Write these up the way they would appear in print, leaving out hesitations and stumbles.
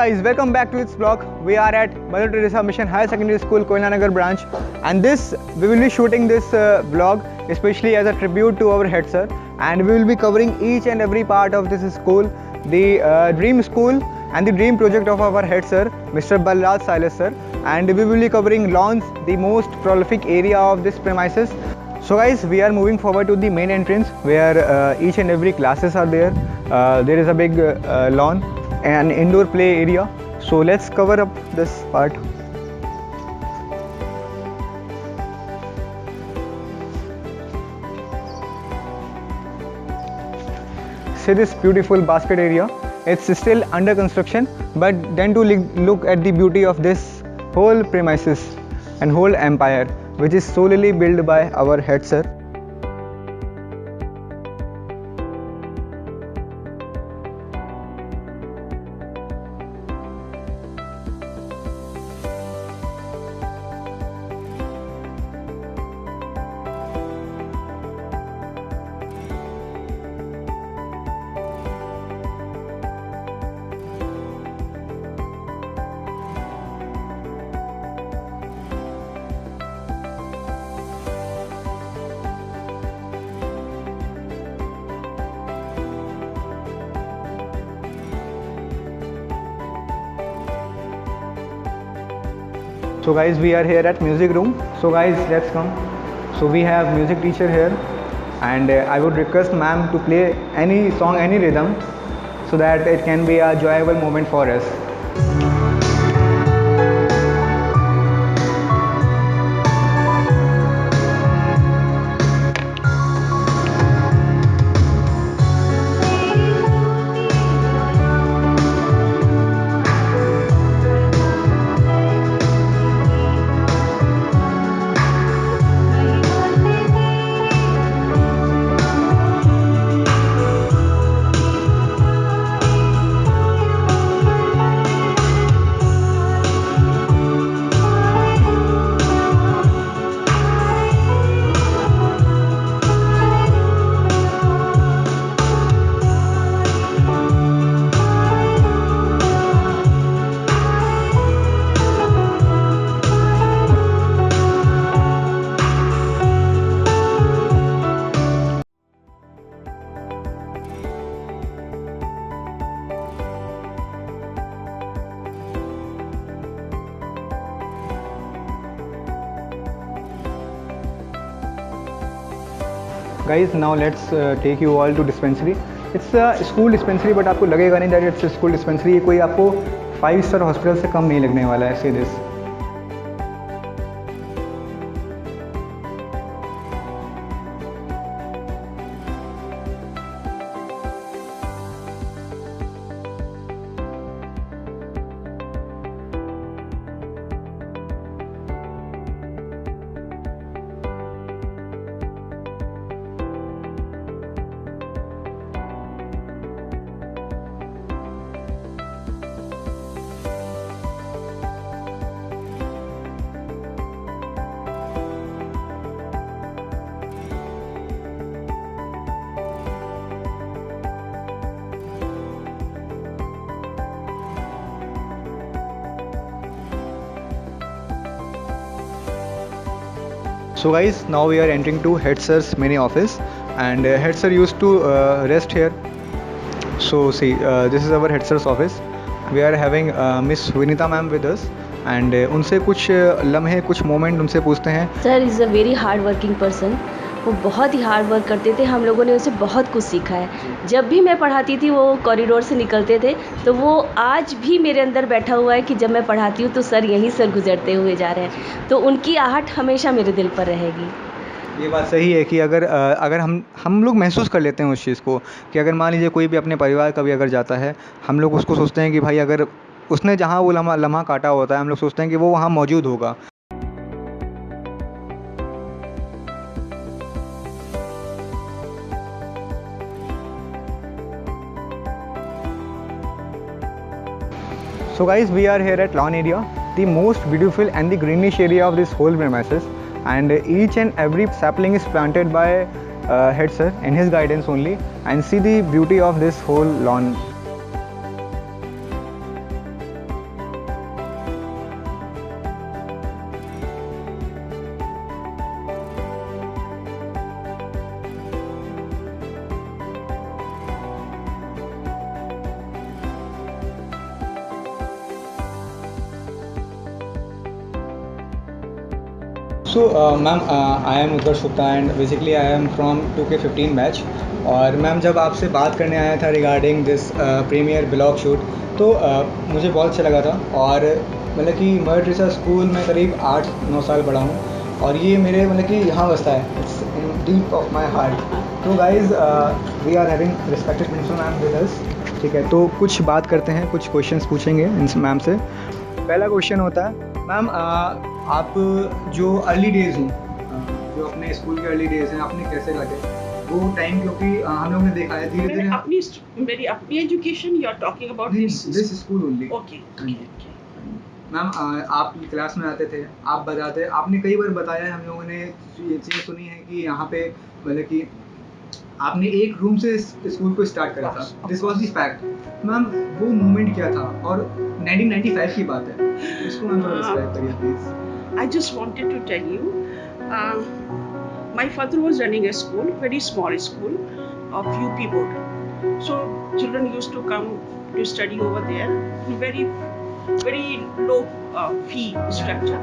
guys, welcome back to this vlog. We are at Mother Teresa Mission Higher Secondary School, Koilanagar branch, and we will be shooting this vlog especially as a tribute to our head sir, and we will be covering each and every part of this school, the dream school and the dream project of our head sir, Mr. Balraj Silas sir, and we will be covering lawns, the most prolific area of this premises. So guys, we are moving forward to the main entrance where each and every classes are there. There is a big lawn, an indoor play area. So let's cover up this part. See this beautiful basket area. It's still under construction, but then to look at the beauty of this whole premises and whole empire, which is solely built by our head sir. So guys, we are here at music room. So guys, let's come. So we have music teacher here, and I would request ma'am to play any song, any rhythm, so that it can be a joyful moment for us. Guys, now let's take you all to dispensary. It's a school dispensary, but आपको लगेगा नहीं that it's a school dispensary. ये कोई आपको 5-star hospital से कम नहीं लगने वाला है. See this. So guys, now we are entering to head sir's mini office, and head sir used to rest here. So see, this is our head sir's office. We are having Miss Vinita ma'am with us, and उनसे कुछ लम्हे, कुछ moment उनसे पूछते हैं. Sir is a very hard working person. वो बहुत ही hard work करते थे. हम लोगों ने उनसे बहुत कुछ सीखा है. जब भी मैं पढ़ाती थी वो कॉरिडोर से निकलते थे, तो वो आज भी मेरे अंदर बैठा हुआ है कि जब मैं पढ़ाती हूँ तो सर यहीं सर गुजरते हुए जा रहे हैं. तो उनकी आहट हमेशा मेरे दिल पर रहेगी. ये बात सही है कि अगर हम लोग महसूस कर लेते हैं उस चीज़ को, कि अगर मान लीजिए कोई भी अपने परिवार कभी अगर जाता है, हम लोग उसको सोचते हैं कि भाई अगर उसने जहाँ वो लम्हा काटा होता है, हम लोग सोचते हैं कि वो वहाँ मौजूद होगा. So guys, we are here at lawn area, the most beautiful and the greenish area of this whole premises, and each and every sapling is planted by head sir in his guidance only, and see the beauty of this whole lawn. So, ma'am I am Utkarsh Gupta and basically I am from 2K15 batch. और ma'am जब आपसे बात करने आया था regarding this premier blog shoot, तो मुझे बहुत अच्छा लगा था. और मतलब कि मदर टेरेसा स्कूल में करीब 8-9 साल पढ़ा हूँ और ये मेरे मतलब कि यहाँ बसता है. It's in deep of my heart. तो guys we are having respected principal ma'am with us. ठीक है, तो कुछ बात करते हैं, कुछ क्वेश्चंस पूछेंगे इन मैम से. पहला क्वेश्चन होता है मैम, आप जो अर्ली डेज़ हैं, जो अपने स्कूल के अर्ली डेज़ हैं, आपने कैसे काटे वो टाइम? क्योंकि हम लोगों ने देखा है धीरे धीरे मेरी अपनी education you are talking about this school only. Okay. Ma'am आप क्लास में आते थे, आप बताते, आपने कई बार बताया है, हम लोगों ने ये चीज़ सुनी है कि यहाँ पे मतलब कि आपने एक रूम से स्कूल को स्टार्ट करा था. This was the fact. Ma'am वो मोमेंट क्या था? और 1995 की बात है, इसको मैम थोड़ा डिस्क्राइब करिए please. I just wanted to tell you, my father was running a school, very small school of UP board. So children used to come to study over there, very, very low fee structure.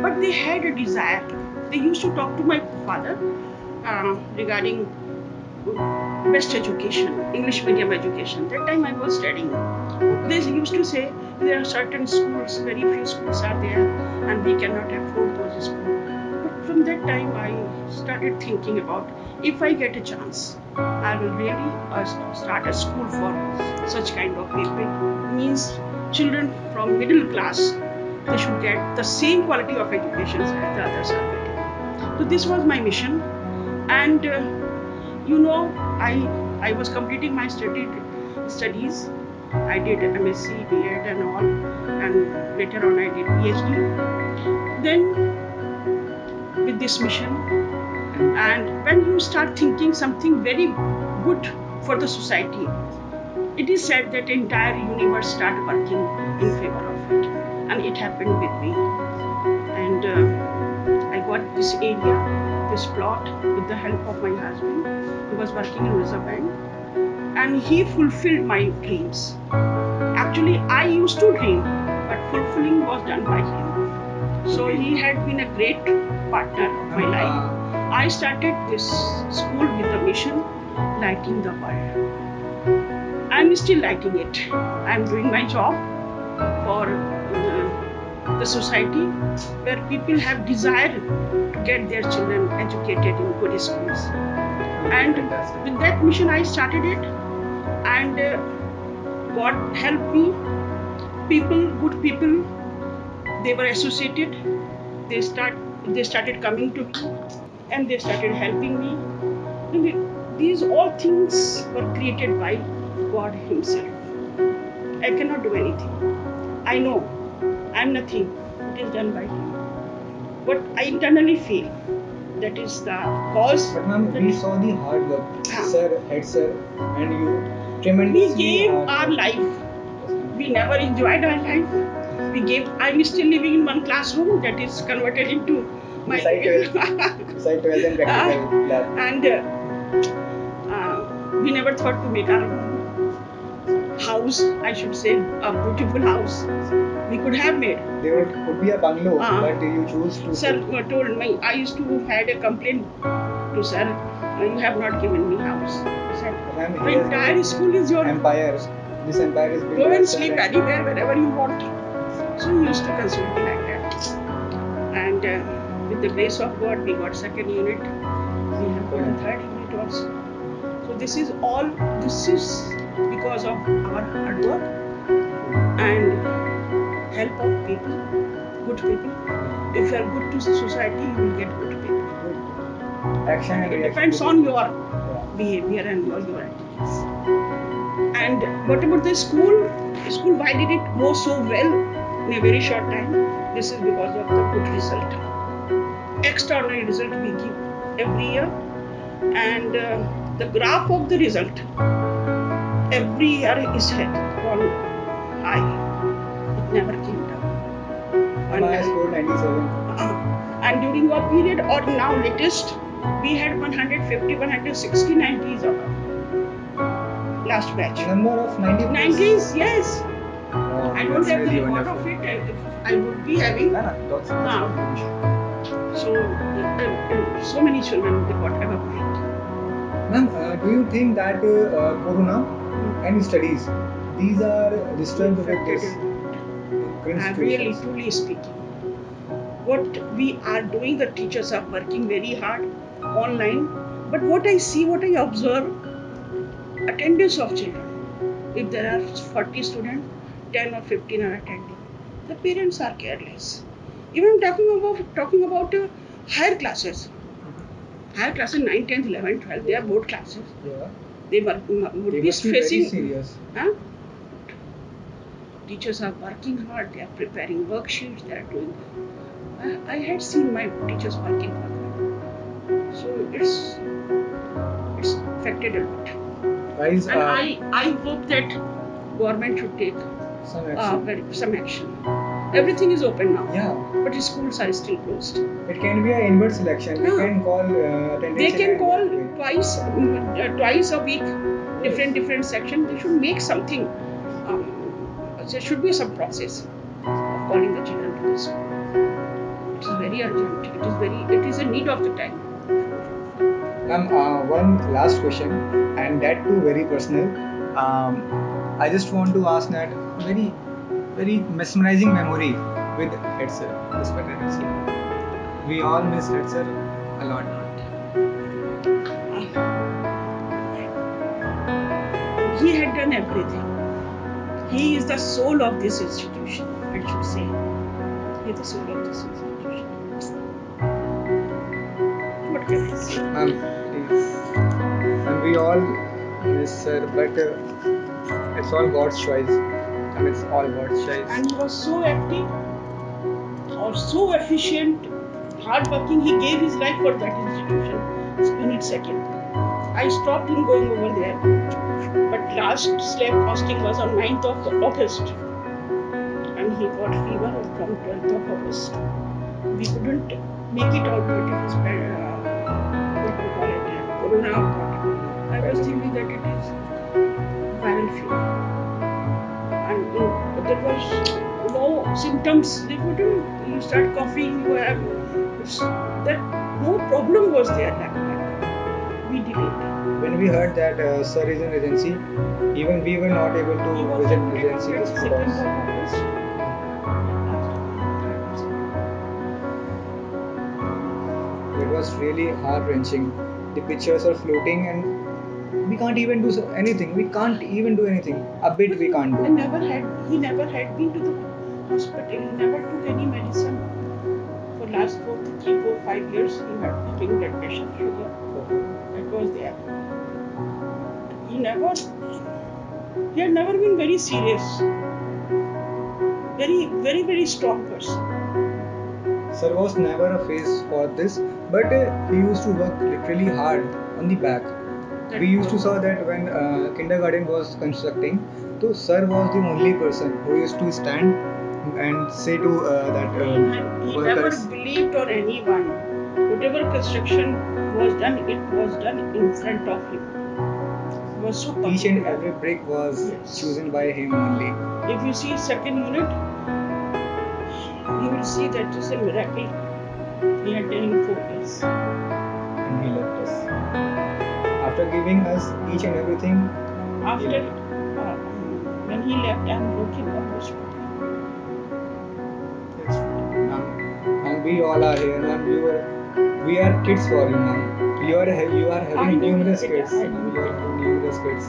But they had a desire. They used to talk to my father regarding best education, English medium education. That time I was studying. They used to say there are certain schools, very few schools are there, and we cannot afford those schools. But from that time I started thinking about if I get a chance, I will really start a school for such kind of people. Means children from middle class, they should get the same quality of education as the others are getting. So this was my mission, and you know, I was completing my studies. I did MSc, B.Ed and all, and later on I did PhD. Then with this mission, and when you start thinking something very good for the society, it is said that the entire universe started working in favor of it, and it happened with me. And I got this area, this plot, with the help of my husband. He was working in Reserve Bank, and he fulfilled my dreams. Actually, I used to dream, but fulfilling was done by him. So he had been a great partner of my life. I started this school with the mission, lighting the world. I'm still lighting it. I'm doing my job for the society, where people have desire to get their children educated in good schools. And with that mission I started it, and God helped me. Good people, they were associated. They started coming to me, and they started helping me. And these all things were created by God Himself. I cannot do anything. I know I'm nothing. It is done by Him. But I internally feel that is the cause. But ma'am, we saw the hard work, head sir, and you tremendously. We gave our life. We never enjoyed our life. We gave. I'm still living in one classroom that is converted into my. Site 12 and practical lab. And we never thought to make our house. I should say a beautiful house. We could have made. There could be a bungalow, but you choose to. Sir told me, I used to had a complaint to sir. You have not given me house. Sir, the entire school is your empire. This empire is built. Go and sleep anywhere, wherever you want. So he used to console me like that. And with the grace of God, we got second unit. We have got a third unit also. So this is all. This is because of our hard work and help of people, good people. If you are good to society, you will get good people. Action and it reaction. Depends on your behavior and your activities. And what about the school? Why did it go so well in a very short time? This is because of the good result. Extraordinary result we give every year, and the graph of the result every year is gone high. It never came down. I scored 97. And during our period, or now latest, we had 150, 160 90s of last batch. Number of 90s? 90s, yes. Oh, I don't have really the record of it. I would be having. and so many children they got evaporated. Ma'am, do you think that Corona and studies, these are disturbed with Affected this a lot. current I'm really situations? truly speaking. What we are doing, the teachers are working very hard online. But what I see, what I observe, attendance of children. If there are 40 students, 10 or 15 are attending. The parents are careless. Even talking about higher classes. Higher classes 9, 10, 11, 12, they are board classes. Yeah. They would They be must be very facing. serious. Huh? Teachers are working hard, they are preparing worksheets, they are doing. I had seen my teachers working hard. So it's affected a lot. Guys, And I hope that government should take some action. some action. Everything is open now. Yeah. But the schools are still closed. It can be an inward selection. We Yeah. can call attendance. They in can an call inward way. twice a week, different section. They should make something. There should be some process of calling the children to the school. It is very urgent. It is a need of the time. Ma'am, one last question, and that too very personal. I just want to ask that very, very mesmerizing memory with head sir, respected head sir. We all miss head sir a lot. He had done everything. He is the soul of this institution, I should say. He is the soul of this institution. What can I say? Ma'am, please. And we all miss sir, but it's all God's choice. And it's all God's choice. And he was so active or so efficient, hardworking. He gave his life for that institution. In its second, I stopped him going over there. But last slab casting was on 9th of August, and he got fever from 12th of August. We couldn't make it out, but it was what we call it, corona or what. I was thinking that it is viral fever, and there was no symptoms. They couldn't. You start coughing, you have that. No problem was there like that. We delayed. When we heard that sir is in residency, even we were not able He to was visit admitted residency on just 22nd because. of August. It was really heart-wrenching. The pictures are floating and we can't even do anything. We can't even do anything. A bit we can't He do. never had been to the hospital. He never took any medicine. For last 3, 4, 5 years, he had taken blood pressure, sugar. That was there. He had never been very serious. Very, very strong person. Sir was never a face for this, but he used to work literally hard on the back. We used to saw that when kindergarten was constructing, so sir was the only person who used to stand and say to He never workers. believed on anyone. Whatever construction was done, it was done in front of him. He was so Each and particular. every brick was Yes. chosen by him only. If you see second unit, you will see that is a miracle. He had done in 4 years. And he left us. After giving us each and everything, After when he left, I wrote him a postcard. and we all are here, and we are kids for you, ma'am. You are I having know numerous it, kids. I know. You are having numerous kids.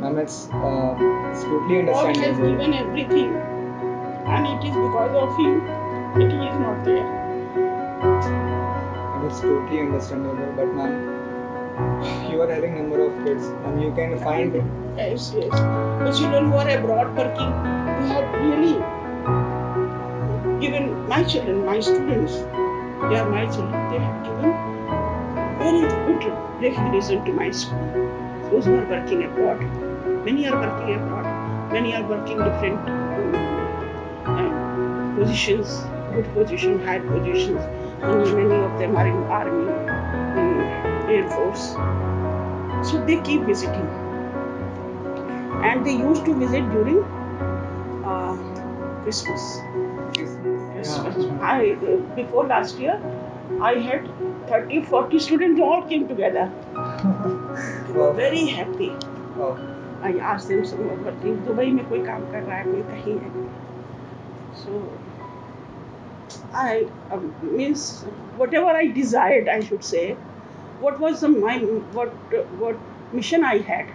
Ma'am, it's totally God has understandable. given everything, and it is because of him that he is not there. And it's totally understandable. But ma'am, you are having number of kids, and you can find. Yes. The children who are abroad working, we have really given my children, my students, they are my children, they have given very good recognition to my school. Those who are working abroad, many are working abroad, many are working different positions, good position, high positions, and many of them are in army, in air force. So they keep visiting. And they used to visit during Christmas. Yeah. Before last year, I had 30-40 students all came together. Wow. Very happy. Wow. I asked them some what if Dubai में कोई काम कर रहा है कोई कहीं है. So I means whatever I desired, I should say, what was the what mission I had,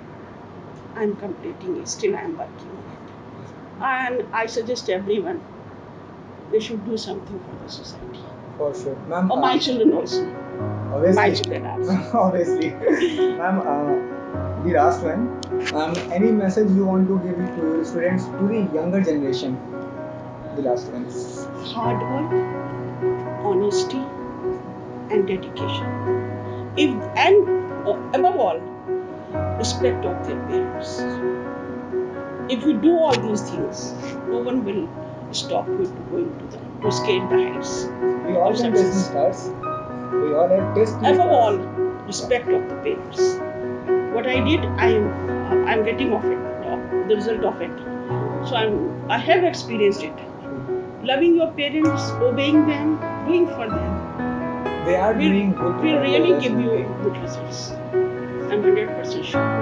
I'm completing it. Still I'm working on it, and I suggest everyone they should do something for the society. For sure, ma'am. Or my children also. Obviously. My children also. Obviously, ma'am. The last one. Any message you want to give to students, to the younger generation? The last one. Hard work, honesty, and dedication. Above all, respect of their parents. If you do all these things, no one will stop you to going to scale the heights. We all of can success. test stars. We all have test. Above all, respect of the parents. What I did, I'm getting of it, the result of it. So I have experienced it. Loving your parents, obeying them, doing for them. They are doing good. Will really give you good results. I'm 100% sure.